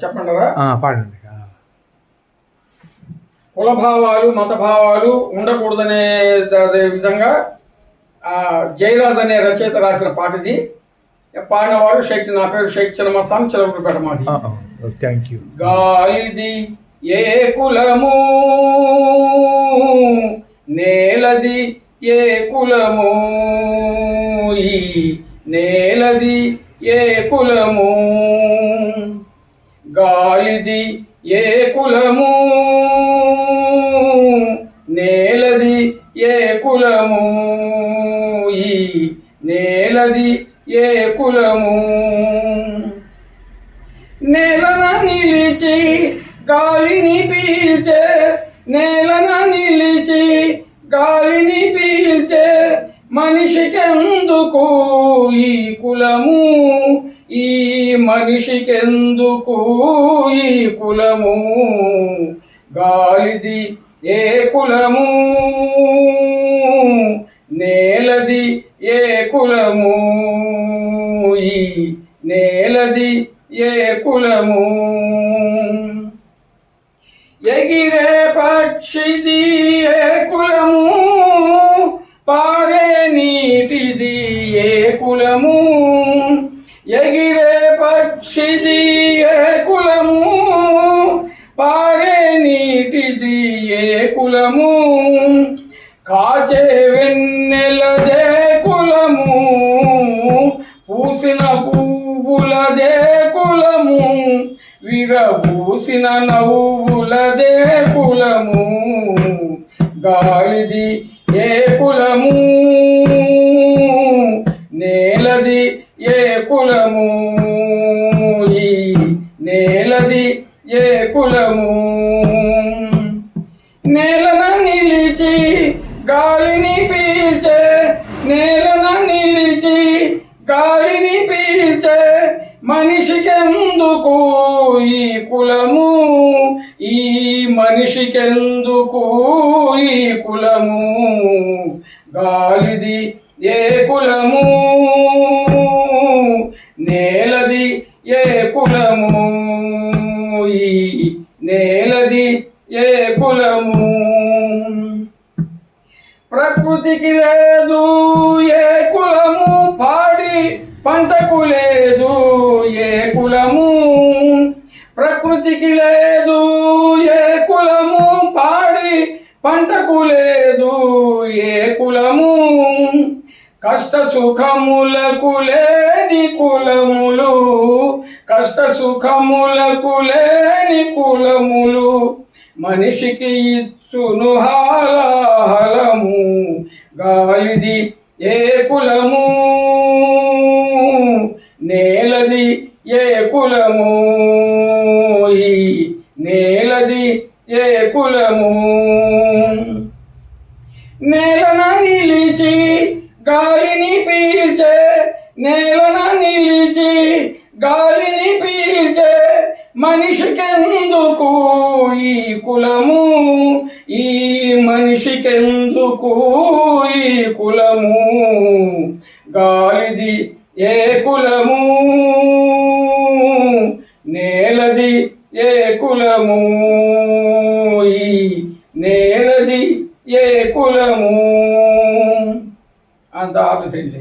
చెప్పంటారా? పాడండి. కులభావాలు మతభావాలు ఉండకూడదనే విధంగా జయరాజ్ అనే రచయిత రాసిన పాట ఇది. పాడినవారు నా పేరు షేక్ చిన్నమస్తాన్, చిలకూరుపేట మాది. Thank you. గాలిది ఏ కులము, నేలది ఏ కులము, ఈ నేలది ఏ కులము. గాలిది ఏ కులము, నేలది ఏ కులము, ఈ నేలది ఏ కులము. నేలన నిలిచి గాలిని పీల్చే, నేలన నిలిచి గాలిని పీల్చే మనిషికెందుకు ఈ కులము, ఈ మనిషికెందుకు ఈ కులము. గాలిది ఏ కులము, నేలది ఏ కులము, ఈ నేలది ఏ కులము. ఎగిరే పక్షిది ఏ కులము, పారే నీటిది ఏ కులము. ఎగిరే పక్షిది ఏ కులము, పారే నీటిది ఏ కులము. కాచే వెన్నెలదే కులము, పూసిన పువ్వులదే కులము, విరబూసిన నవ్వులదే కులము. గాలిది ఏ కులము, నేలది ఏ కులము, ఈ నేలది ఏ కులము. నేలన నిలిచి గాలిని పీల్చే, నేలన నిలిచి గాలిని పీల్చే మనిషికెందుకు ఈ కులము, ఈ మనిషికెందుకు ఈ కులము. గాలిది ఏ కులము, నేలది ఏ కులము, ఈ నేలది ఏ కులము. ప్రకృతికి లేదు ఏ కులము, పాడి పంటకు లేదు ఏ కులము. ప్రకృతికి లేదు ఏ కులము, పాడి పంటకు లేదు ఏ కులము. కష్ట సుఖములకు లేని కులములు, కష్ట సుఖములకు లేని కులములు మనిషికి ఇచ్చును హాలాహలము. గాలిది ఏ కులము, నేలది ఏ కులము, ఈ నేలది ఏ కులము. నేలన నిలిచి గాలిని పీల్చే, నేలన నిలిచి గాలిని పీల్చే మనిషికెందుకు ఈ కులము, ఈ మనిషికెందుకు ఈ కులము. గాలిది ఏ కులము, నేలది ఏ కులము, ఈ నేలది ఏ కులము. అంత ఆపేసేయండి.